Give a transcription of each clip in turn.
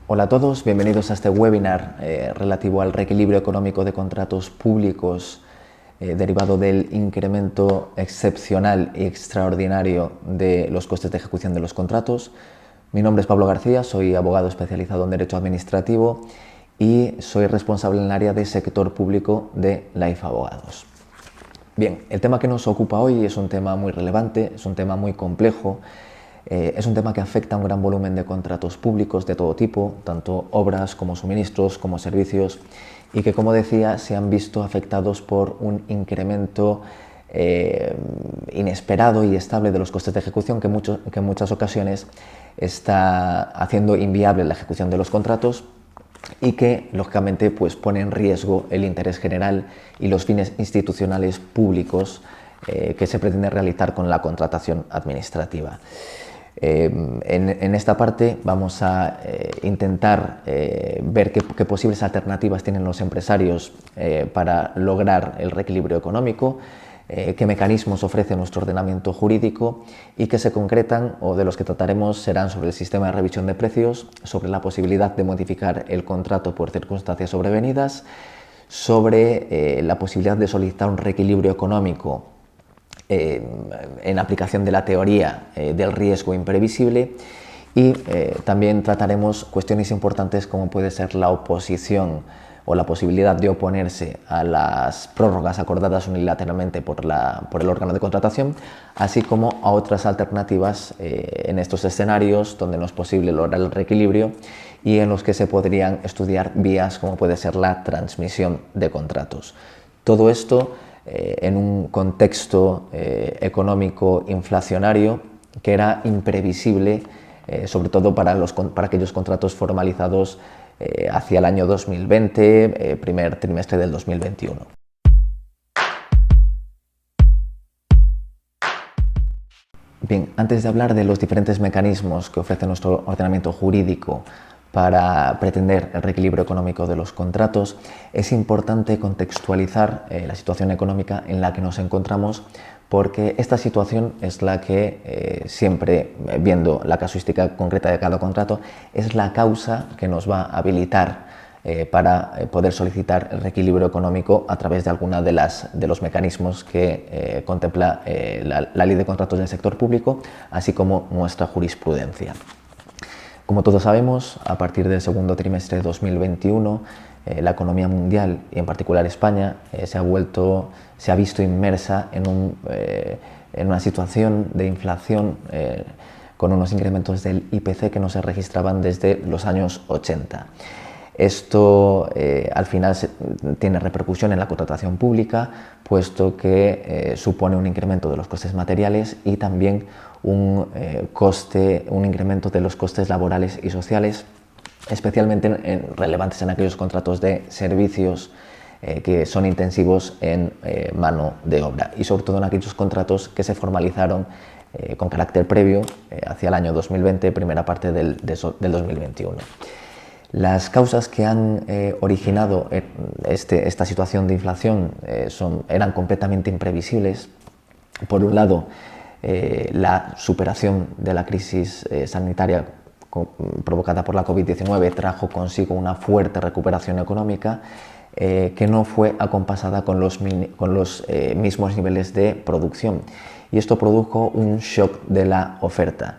Hola a todos, bienvenidos a este webinar relativo al reequilibrio económico de contratos públicos derivado del incremento excepcional y extraordinario de los costes de ejecución de los contratos. Mi nombre es Pablo García, soy abogado especializado en Derecho Administrativo y soy responsable en el área de sector público de Life Abogados. Bien, el tema que nos ocupa hoy es un tema muy relevante, es un tema muy complejo. Es un tema que afecta a un gran volumen de contratos públicos de todo tipo, tanto obras como suministros, como servicios, y que, como decía, se han visto afectados por un incremento inesperado y estable de los costes de ejecución que en muchas ocasiones está haciendo inviable la ejecución de los contratos y que, lógicamente, pues, pone en riesgo el interés general y los fines institucionales públicos que se pretende realizar con la contratación administrativa. En esta parte vamos a intentar ver qué posibles alternativas tienen los empresarios para lograr el reequilibrio económico, qué mecanismos ofrece nuestro ordenamiento jurídico y que se concretan, o de los que trataremos, serán sobre el sistema de revisión de precios, sobre la posibilidad de modificar el contrato por circunstancias sobrevenidas, sobre la posibilidad de solicitar un reequilibrio económico en aplicación de la teoría del riesgo imprevisible, y también trataremos cuestiones importantes como puede ser la oposición o la posibilidad de oponerse a las prórrogas acordadas unilateralmente por el órgano de contratación, así como a otras alternativas en estos escenarios donde no es posible lograr el reequilibrio y en los que se podrían estudiar vías como puede ser la transmisión de contratos. Todo esto en un contexto económico inflacionario que era imprevisible, sobre todo para aquellos contratos formalizados hacia el año 2020, primer trimestre del 2021. Bien, antes de hablar de los diferentes mecanismos que ofrece nuestro ordenamiento jurídico para pretender el reequilibrio económico de los contratos, es importante contextualizar la situación económica en la que nos encontramos, porque esta situación es la que siempre, viendo la casuística concreta de cada contrato, es la causa que nos va a habilitar para poder solicitar el reequilibrio económico a través de alguna de los mecanismos que contempla la Ley de Contratos del Sector Público, así como nuestra jurisprudencia. Como todos sabemos, a partir del segundo trimestre de 2021, la economía mundial y en particular España se ha visto inmersa en una situación de inflación con unos incrementos del IPC que no se registraban desde los años 80. Esto al final tiene repercusión en la contratación pública, puesto que supone un incremento de los costes materiales y también un incremento de los costes laborales y sociales, especialmente relevantes en aquellos contratos de servicios que son intensivos en mano de obra, y sobre todo en aquellos contratos que se formalizaron con carácter previo hacia el año 2020, primera parte del 2021. Las causas que han originado esta situación de inflación eran completamente imprevisibles. Por un lado, la superación de la crisis sanitaria provocada por la COVID-19 trajo consigo una fuerte recuperación económica que no fue acompasada con los mismos niveles de producción, y esto produjo un shock de la oferta,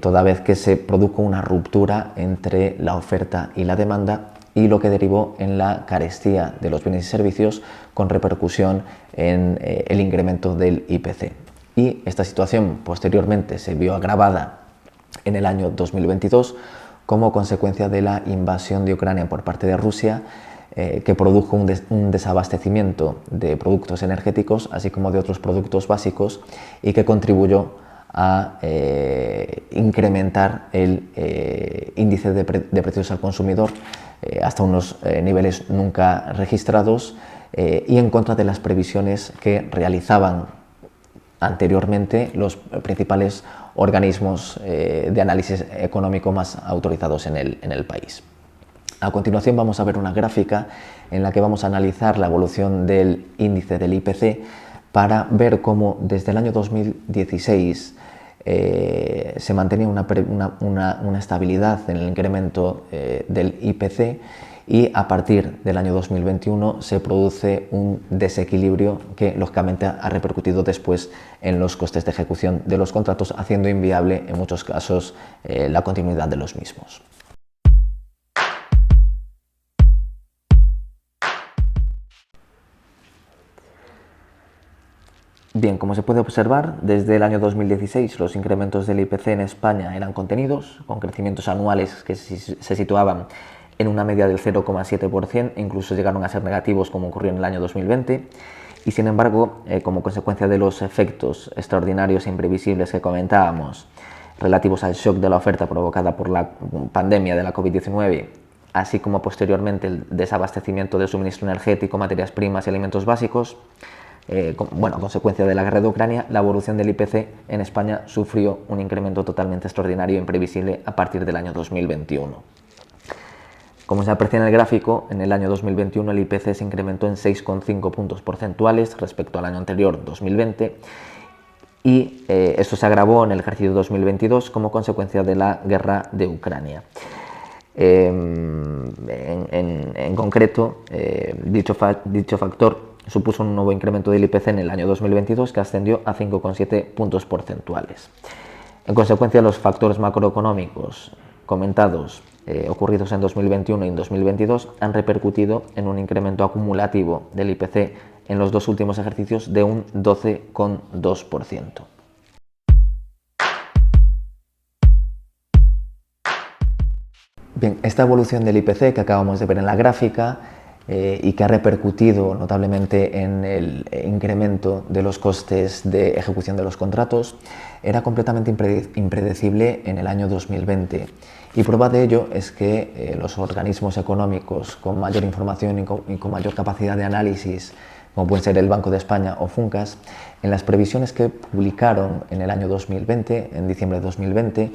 toda vez que se produjo una ruptura entre la oferta y la demanda, y lo que derivó en la carestía de los bienes y servicios, con repercusión en el incremento del IPC. Y esta situación posteriormente se vio agravada en el año 2022 como consecuencia de la invasión de Ucrania por parte de Rusia, que produjo un desabastecimiento de productos energéticos, así como de otros productos básicos, y que contribuyó a incrementar el índice de precios al consumidor hasta unos niveles nunca registrados, y en contra de las previsiones que realizaban anteriormente los principales organismos de análisis económico más autorizados en el país. A continuación vamos a ver una gráfica en la que vamos a analizar la evolución del índice del IPC para ver cómo desde el año 2016 se mantenía una estabilidad en el incremento del IPC, y a partir del año 2021 se produce un desequilibrio que lógicamente ha repercutido después en los costes de ejecución de los contratos, haciendo inviable en muchos casos la continuidad de los mismos. Bien, como se puede observar, desde el año 2016 los incrementos del IPC en España eran contenidos, con crecimientos anuales que se situaban en una media del 0,7%, incluso llegaron a ser negativos como ocurrió en el año 2020, y sin embargo, como consecuencia de los efectos extraordinarios e imprevisibles que comentábamos, relativos al shock de la oferta provocada por la pandemia de la COVID-19, así como posteriormente el desabastecimiento de suministro energético, materias primas y alimentos básicos, a consecuencia de la guerra de Ucrania, la evolución del IPC en España sufrió un incremento totalmente extraordinario e imprevisible a partir del año 2021. Como se aprecia en el gráfico, en el año 2021 el IPC se incrementó en 6,5 puntos porcentuales respecto al año anterior, 2020, y esto se agravó en el ejercicio 2022 como consecuencia de la guerra de Ucrania. En concreto, dicho factor supuso un nuevo incremento del IPC en el año 2022 que ascendió a 5,7 puntos porcentuales. En consecuencia, los factores macroeconómicos comentados ocurridos en 2021 y en 2022 han repercutido en un incremento acumulativo del IPC en los dos últimos ejercicios de un 12,2%. Bien, esta evolución del IPC que acabamos de ver en la gráfica y que ha repercutido notablemente en el incremento de los costes de ejecución de los contratos, era completamente impredecible en el año 2020. Y prueba de ello es que los organismos económicos con mayor información y con mayor capacidad de análisis, como pueden ser el Banco de España o Funcas, en las previsiones que publicaron en el año 2020, en diciembre de 2020,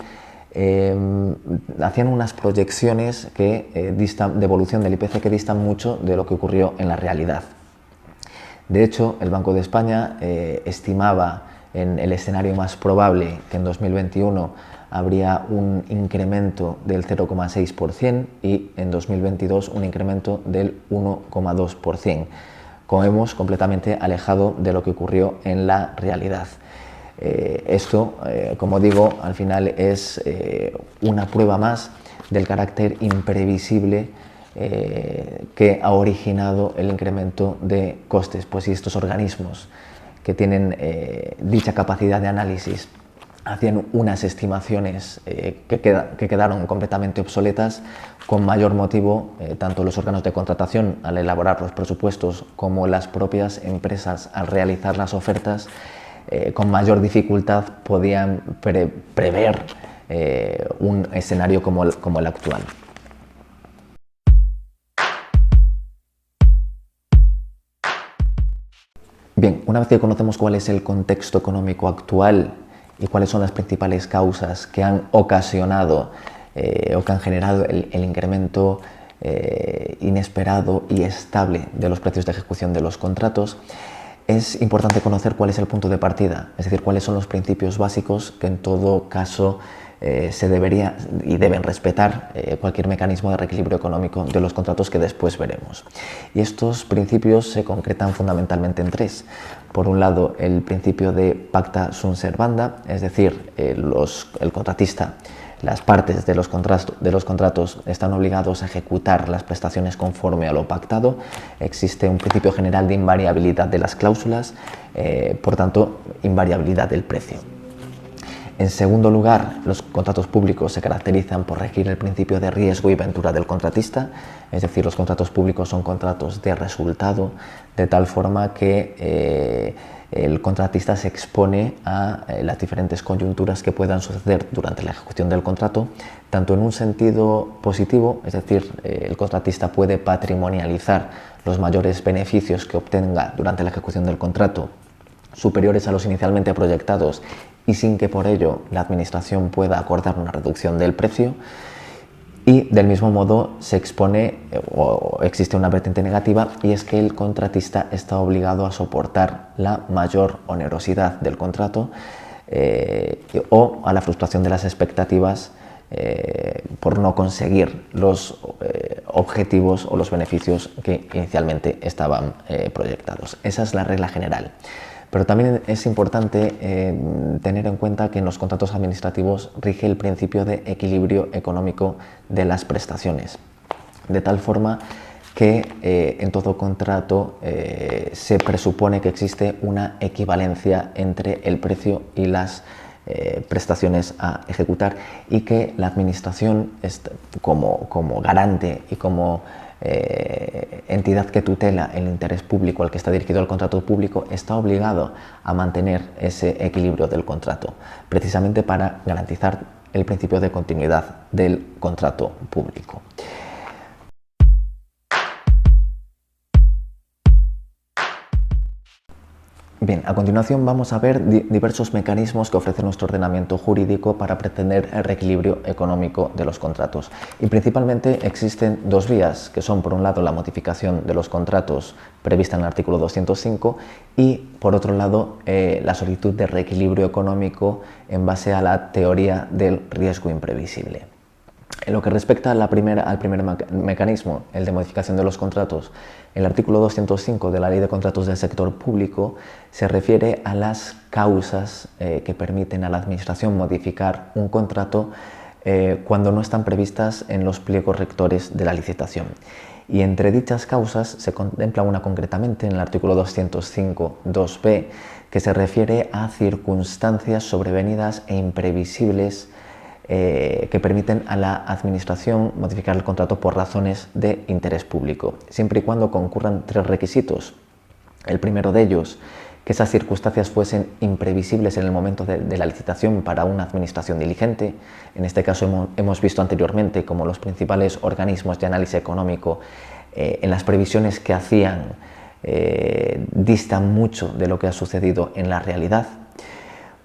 hacían unas proyecciones de evolución del IPC que distan mucho de lo que ocurrió en la realidad. De hecho, el Banco de España estimaba en el escenario más probable que en 2021 habría un incremento del 0,6% y en 2022 un incremento del 1,2%, como vemos, completamente alejado de lo que ocurrió en la realidad. Esto, como digo, al final es una prueba más del carácter imprevisible que ha originado el incremento de costes. Pues si estos organismos que tienen dicha capacidad de análisis hacían unas estimaciones que quedaron completamente obsoletas, con mayor motivo, tanto los órganos de contratación al elaborar los presupuestos como las propias empresas al realizar las ofertas, con mayor dificultad podían prever un escenario como el actual. Bien, una vez que conocemos cuál es el contexto económico actual y cuáles son las principales causas que han ocasionado o que han generado el incremento inesperado y estable de los precios de ejecución de los contratos, es importante conocer cuál es el punto de partida, es decir, cuáles son los principios básicos que en todo caso se debería y deben respetar cualquier mecanismo de reequilibrio económico de los contratos que después veremos. Y estos principios se concretan fundamentalmente en tres. Por un lado, el principio de pacta sunt servanda, es decir, el contratista, las partes de los contratos están obligados a ejecutar las prestaciones conforme a lo pactado. Existe un principio general de invariabilidad de las cláusulas, por tanto, invariabilidad del precio. En segundo lugar, los contratos públicos se caracterizan por regir el principio de riesgo y ventura del contratista, es decir, los contratos públicos son contratos de resultado, de tal forma que el contratista se expone a las diferentes coyunturas que puedan suceder durante la ejecución del contrato, tanto en un sentido positivo, es decir, el contratista puede patrimonializar los mayores beneficios que obtenga durante la ejecución del contrato, superiores a los inicialmente proyectados, y sin que por ello la administración pueda acordar una reducción del precio. Y del mismo modo se expone o existe una vertiente negativa, y es que el contratista está obligado a soportar la mayor onerosidad del contrato o a la frustración de las expectativas por no conseguir los objetivos o los beneficios que inicialmente estaban proyectados. Esa es la regla general. Pero también es importante tener en cuenta que en los contratos administrativos rige el principio de equilibrio económico de las prestaciones, de tal forma que en todo contrato se presupone que existe una equivalencia entre el precio y las prestaciones a ejecutar, y que la administración como garante y como entidad que tutela el interés público al que está dirigido el contrato público está obligado a mantener ese equilibrio del contrato, precisamente para garantizar el principio de continuidad del contrato público. Bien, a continuación vamos a ver diversos mecanismos que ofrece nuestro ordenamiento jurídico para pretender el reequilibrio económico de los contratos. Y principalmente existen dos vías, que son por un lado la modificación de los contratos prevista en el artículo 205 y por otro lado la solicitud de reequilibrio económico en base a la teoría del riesgo imprevisible. En lo que respecta al primer mecanismo, el de modificación de los contratos, el artículo 205 de la Ley de Contratos del Sector Público se refiere a las causas que permiten a la Administración modificar un contrato cuando no están previstas en los pliegos rectores de la licitación. Y entre dichas causas se contempla una concretamente en el artículo 205.2b, que se refiere a circunstancias sobrevenidas e imprevisibles que permiten a la Administración modificar el contrato por razones de interés público, siempre y cuando concurran tres requisitos. El primero de ellos, que esas circunstancias fuesen imprevisibles en el momento de la licitación para una administración diligente. En este caso hemos visto anteriormente como los principales organismos de análisis económico en las previsiones que hacían distan mucho de lo que ha sucedido en la realidad.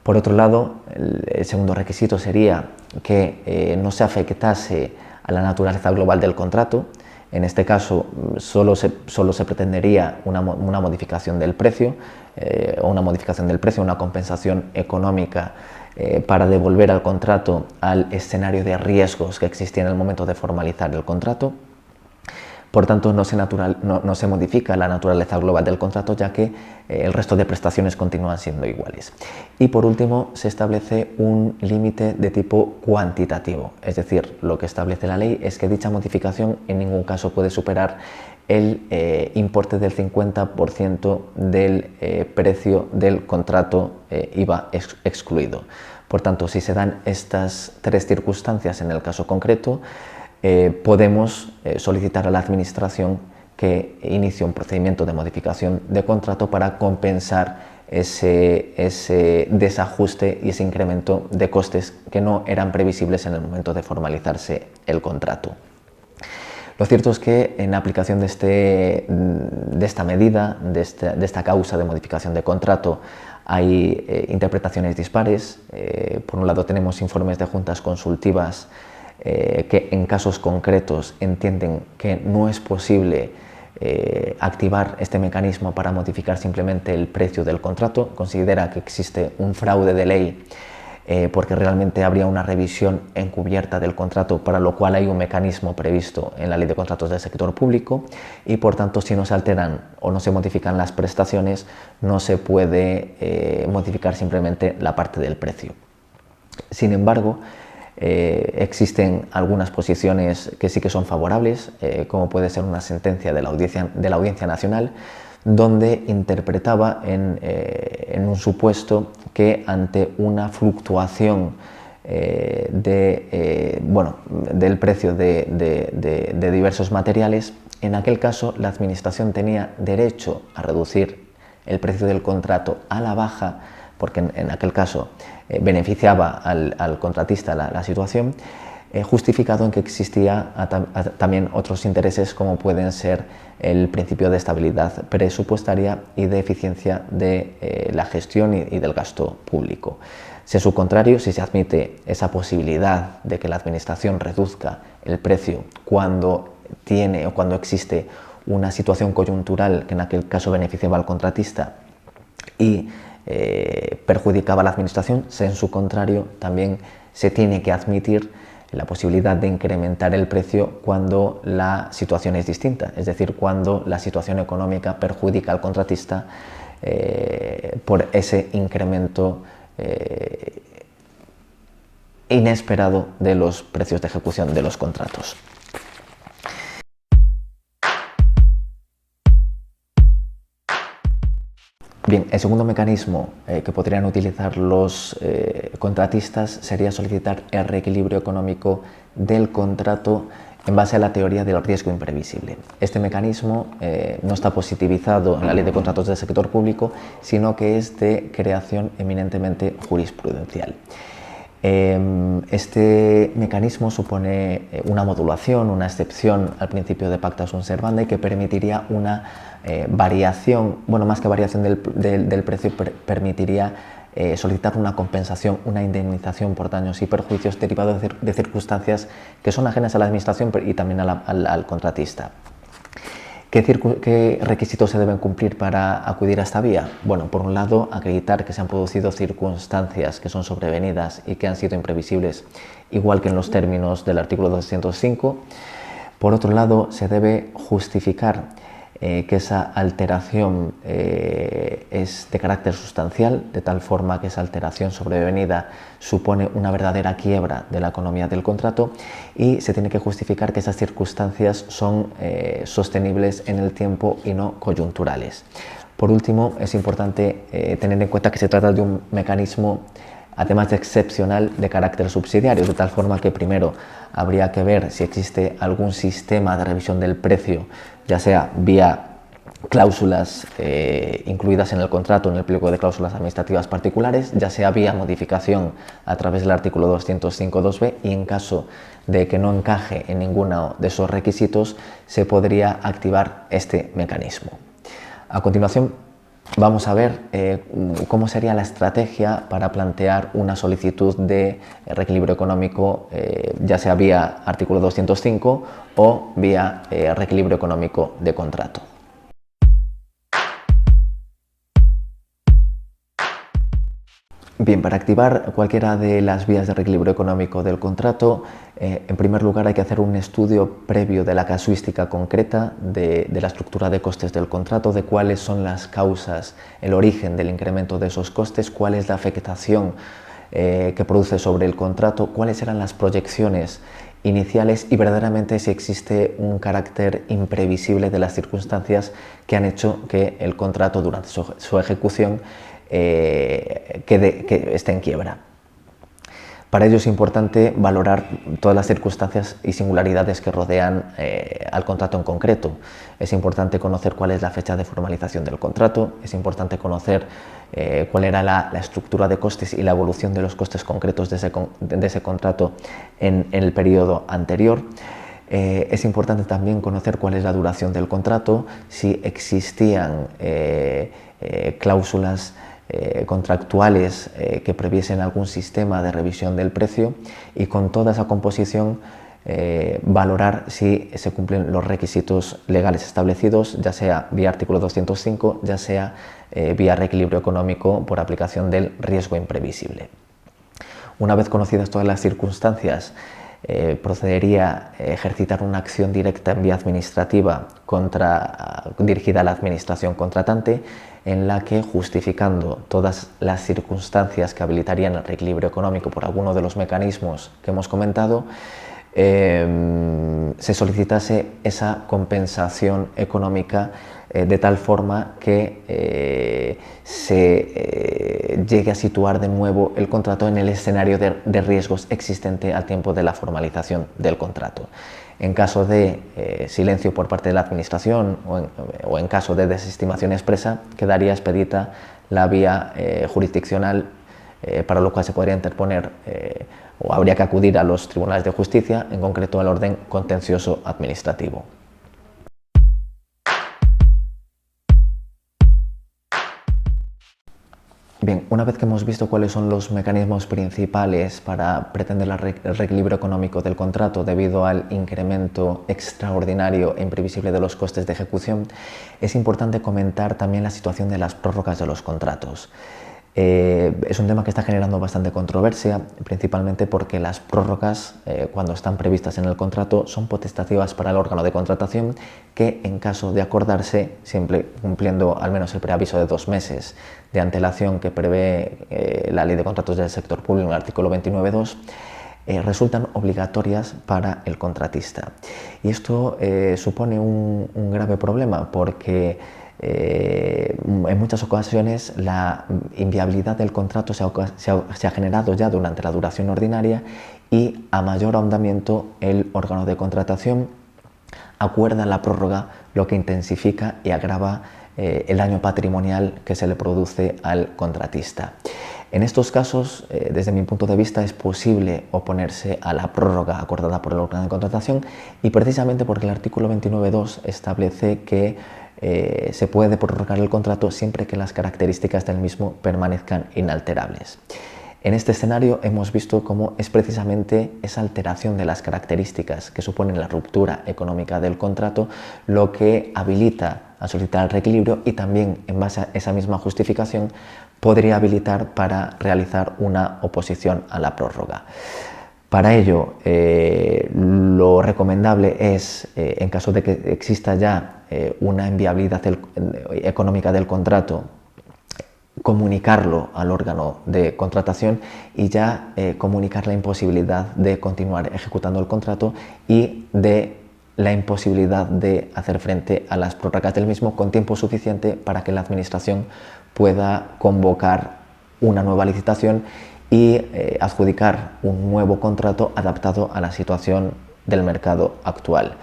Por otro lado, el segundo requisito sería que no se afectase a la naturaleza global del contrato. En este caso, solo se pretendería una modificación del precio, una compensación económica para devolver al contrato al escenario de riesgos que existía en el momento de formalizar el contrato. Por tanto, no se modifica la naturaleza global del contrato, ya que el resto de prestaciones continúan siendo iguales. Y por último, se establece un límite de tipo cuantitativo, es decir, lo que establece la ley es que dicha modificación en ningún caso puede superar el importe del 50% del precio del contrato, IVA excluido. Por tanto, si se dan estas tres circunstancias en el caso concreto, podemos solicitar a la Administración que inicie un procedimiento de modificación de contrato para compensar ese desajuste y ese incremento de costes que no eran previsibles en el momento de formalizarse el contrato. Lo cierto es que en aplicación de esta medida, de esta causa de modificación de contrato, hay interpretaciones dispares. Por un lado tenemos informes de juntas consultivas que en casos concretos entienden que no es posible activar este mecanismo para modificar simplemente el precio del contrato, considera que existe un fraude de ley porque realmente habría una revisión encubierta del contrato, para lo cual hay un mecanismo previsto en la Ley de Contratos del Sector Público y por tanto si no se alteran o no se modifican las prestaciones no se puede modificar simplemente la parte del precio. Sin embargo, existen algunas posiciones que sí que son favorables, como puede ser una sentencia de la Audiencia Nacional, donde interpretaba en un supuesto que ante una fluctuación del precio de diversos materiales, en aquel caso la Administración tenía derecho a reducir el precio del contrato a la baja, porque en aquel caso beneficiaba al contratista la situación, justificado en que existía también otros intereses como pueden ser el principio de estabilidad presupuestaria y de eficiencia de la gestión y del gasto público. Si a su contrario, si se admite esa posibilidad de que la Administración reduzca el precio cuando existe una situación coyuntural que en aquel caso beneficiaba al contratista y perjudicaba a la administración, en su contrario también se tiene que admitir la posibilidad de incrementar el precio cuando la situación es distinta, es decir, cuando la situación económica perjudica al contratista por ese incremento inesperado de los precios de ejecución de los contratos. Bien, el segundo mecanismo que podrían utilizar los contratistas sería solicitar el reequilibrio económico del contrato en base a la teoría del riesgo imprevisible. Este mecanismo no está positivizado en la Ley de Contratos del Sector Público, sino que es de creación eminentemente jurisprudencial. Este mecanismo supone una modulación, una excepción al principio de pacta sunt servanda y que permitiría una variación, bueno, más que variación del precio, permitiría solicitar una compensación, una indemnización por daños y perjuicios derivados de circunstancias que son ajenas a la administración y también al contratista. ¿Qué requisitos se deben cumplir para acudir a esta vía? Bueno, por un lado, acreditar que se han producido circunstancias que son sobrevenidas y que han sido imprevisibles, igual que en los términos del artículo 205. Por otro lado, se debe justificar que esa alteración es de carácter sustancial, de tal forma que esa alteración sobrevenida supone una verdadera quiebra de la economía del contrato, y se tiene que justificar que esas circunstancias son sostenibles en el tiempo y no coyunturales. Por último, es importante tener en cuenta que se trata de un mecanismo, además de excepcional, de carácter subsidiario, de tal forma que primero habría que ver si existe algún sistema de revisión del precio, ya sea vía cláusulas incluidas en el contrato en el pliego de cláusulas administrativas particulares, ya sea vía modificación a través del artículo 205.2b, y en caso de que no encaje en ninguno de esos requisitos, se podría activar este mecanismo. A continuación, vamos a ver cómo sería la estrategia para plantear una solicitud de reequilibrio económico, ya sea vía artículo 205 o vía reequilibrio económico de contrato. Bien, para activar cualquiera de las vías de reequilibrio económico del contrato, en primer lugar hay que hacer un estudio previo de la casuística concreta, de la estructura de costes del contrato, de cuáles son las causas, el origen del incremento de esos costes, cuál es la afectación que produce sobre el contrato, cuáles eran las proyecciones iniciales y verdaderamente si existe un carácter imprevisible de las circunstancias que han hecho que el contrato durante su ejecución que esté en quiebra. Para ello es importante valorar todas las circunstancias y singularidades que rodean al contrato en concreto. Es importante conocer cuál es la fecha de formalización del contrato, es importante conocer cuál era la estructura de costes y la evolución de los costes concretos de ese contrato en el periodo anterior. Es importante también conocer cuál es la duración del contrato, si existían cláusulas contractuales que previesen algún sistema de revisión del precio, y con toda esa composición valorar si se cumplen los requisitos legales establecidos, ya sea vía artículo 205, ya sea vía reequilibrio económico por aplicación del riesgo imprevisible. Una vez conocidas todas las circunstancias, procedería a ejercitar una acción directa en vía administrativa dirigida a la administración contratante, en la que, justificando todas las circunstancias que habilitarían el reequilibrio económico por alguno de los mecanismos que hemos comentado, se solicitase esa compensación económica de tal forma que se llegue a situar de nuevo el contrato en el escenario de riesgos existente al tiempo de la formalización del contrato. En caso de silencio por parte de la administración o en caso de desestimación expresa, quedaría expedita la vía jurisdiccional, para lo cual se podría interponer o habría que acudir a los tribunales de justicia, en concreto al orden contencioso administrativo. Bien, una vez que hemos visto cuáles son los mecanismos principales para pretender el reequilibrio económico del contrato debido al incremento extraordinario e imprevisible de los costes de ejecución, es importante comentar también la situación de las prórrogas de los contratos. Es un tema que está generando bastante controversia, principalmente porque las prórrogas, cuando están previstas en el contrato, son potestativas para el órgano de contratación que, en caso de acordarse, siempre cumpliendo al menos el preaviso de 2 meses de antelación que prevé la Ley de Contratos del Sector Público en el artículo 29.2, resultan obligatorias para el contratista. Y esto supone un grave problema porque en muchas ocasiones la inviabilidad del contrato se ha generado ya durante la duración ordinaria y a mayor ahondamiento el órgano de contratación acuerda la prórroga, lo que intensifica y agrava el daño patrimonial que se le produce al contratista. En estos casos, desde mi punto de vista, es posible oponerse a la prórroga acordada por el órgano de contratación y precisamente porque el artículo 29.2 establece que se puede prorrogar el contrato siempre que las características del mismo permanezcan inalterables. En este escenario hemos visto cómo es precisamente esa alteración de las características que suponen la ruptura económica del contrato lo que habilita a solicitar el reequilibrio y también, en base a esa misma justificación, podría habilitar para realizar una oposición a la prórroga. Para ello, lo recomendable es, en caso de que exista ya una inviabilidad económica del contrato, comunicarlo al órgano de contratación y ya comunicar la imposibilidad de continuar ejecutando el contrato y de la imposibilidad de hacer frente a las prórrogas del mismo con tiempo suficiente para que la Administración pueda convocar una nueva licitación y adjudicar un nuevo contrato adaptado a la situación del mercado actual.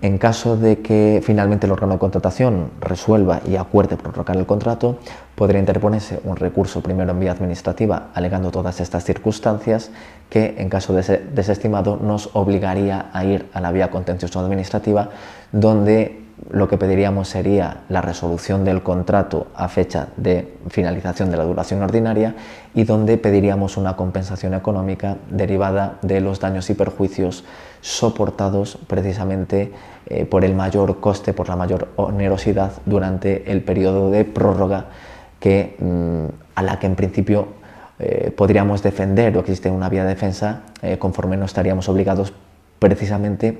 En caso de que finalmente el órgano de contratación resuelva y acuerde prorrogar el contrato, podría interponerse un recurso primero en vía administrativa alegando todas estas circunstancias que, en caso de ser desestimado, nos obligaría a ir a la vía contencioso administrativa, donde lo que pediríamos sería la resolución del contrato a fecha de finalización de la duración ordinaria y donde pediríamos una compensación económica derivada de los daños y perjuicios soportados precisamente por el mayor coste, por la mayor onerosidad durante el periodo de prórroga a la que en principio podríamos defender o existe una vía de defensa conforme no estaríamos obligados precisamente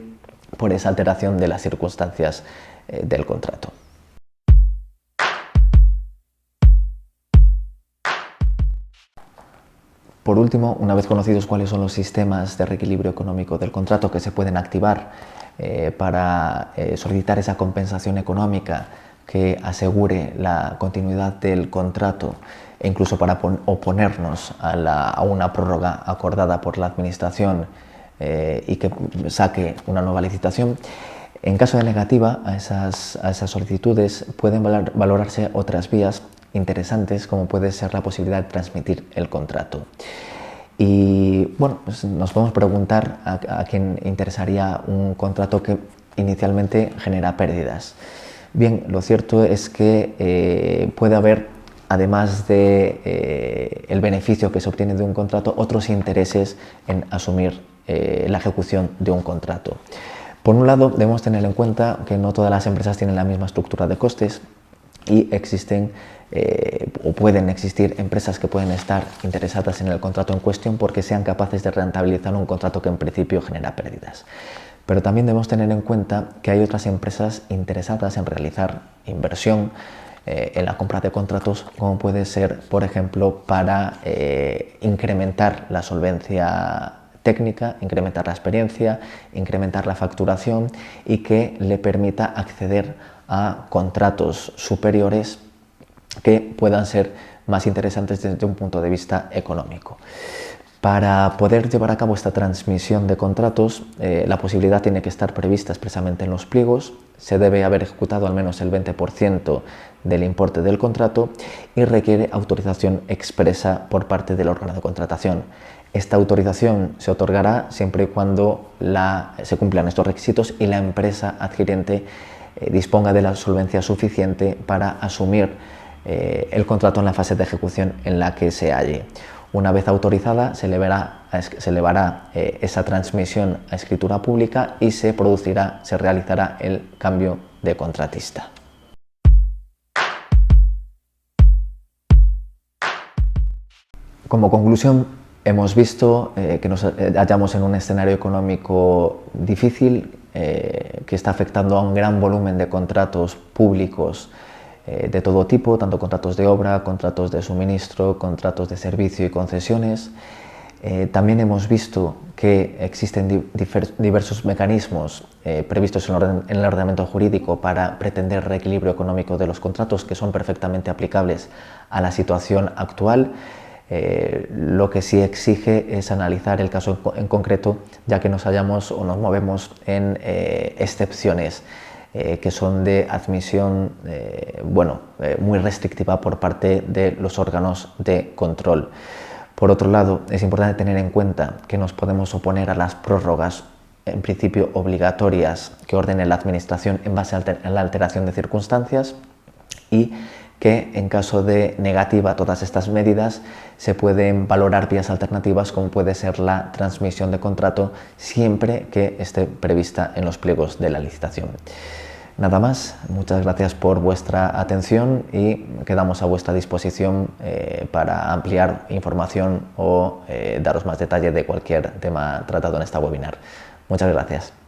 por esa alteración de las circunstancias del contrato. Por último, una vez conocidos cuáles son los sistemas de reequilibrio económico del contrato que se pueden activar para solicitar esa compensación económica que asegure la continuidad del contrato e incluso para oponernos a una prórroga acordada por la Administración y que saque una nueva licitación, en caso de negativa a esas solicitudes pueden valorarse otras vías interesantes, como puede ser la posibilidad de transmitir el contrato. Y bueno, pues nos podemos preguntar a quién interesaría un contrato que inicialmente genera pérdidas. Bien, lo cierto es que puede haber, además de el beneficio que se obtiene de un contrato, otros intereses en asumir la ejecución de un contrato. Por un lado, debemos tener en cuenta que no todas las empresas tienen la misma estructura de costes y existen o pueden existir empresas que pueden estar interesadas en el contrato en cuestión porque sean capaces de rentabilizar un contrato que en principio genera pérdidas. Pero también debemos tener en cuenta que hay otras empresas interesadas en realizar inversión en la compra de contratos, como puede ser, por ejemplo, para incrementar la solvencia técnica, incrementar la experiencia, incrementar la facturación y que le permita acceder a contratos superiores que puedan ser más interesantes desde un punto de vista económico. Para poder llevar a cabo esta transmisión de contratos, la posibilidad tiene que estar prevista expresamente en los pliegos, se debe haber ejecutado al menos el 20% del importe del contrato y requiere autorización expresa por parte del órgano de contratación. Esta autorización se otorgará siempre y cuando se cumplan estos requisitos y la empresa adquirente disponga de la solvencia suficiente para asumir el contrato en la fase de ejecución en la que se halle. Una vez autorizada, se elevará esa transmisión a escritura pública y se realizará el cambio de contratista. Como conclusión, hemos visto que nos hallamos en un escenario económico difícil que está afectando a un gran volumen de contratos públicos de todo tipo, tanto contratos de obra, contratos de suministro, contratos de servicio y concesiones. También hemos visto que existen diversos mecanismos previstos en el ordenamiento jurídico para pretender reequilibrio económico de los contratos que son perfectamente aplicables a la situación actual. Lo que sí exige es analizar el caso en concreto, ya que nos hallamos o nos movemos en excepciones que son de admisión muy restrictiva por parte de los órganos de control. Por otro lado, es importante tener en cuenta que nos podemos oponer a las prórrogas en principio obligatorias que ordene la Administración en base a la alteración de circunstancias, y que en caso de negativa a todas estas medidas se pueden valorar vías alternativas, como puede ser la transmisión de contrato, siempre que esté prevista en los pliegos de la licitación. Nada más, muchas gracias por vuestra atención y quedamos a vuestra disposición para ampliar información o daros más detalle de cualquier tema tratado en esta webinar. Muchas gracias.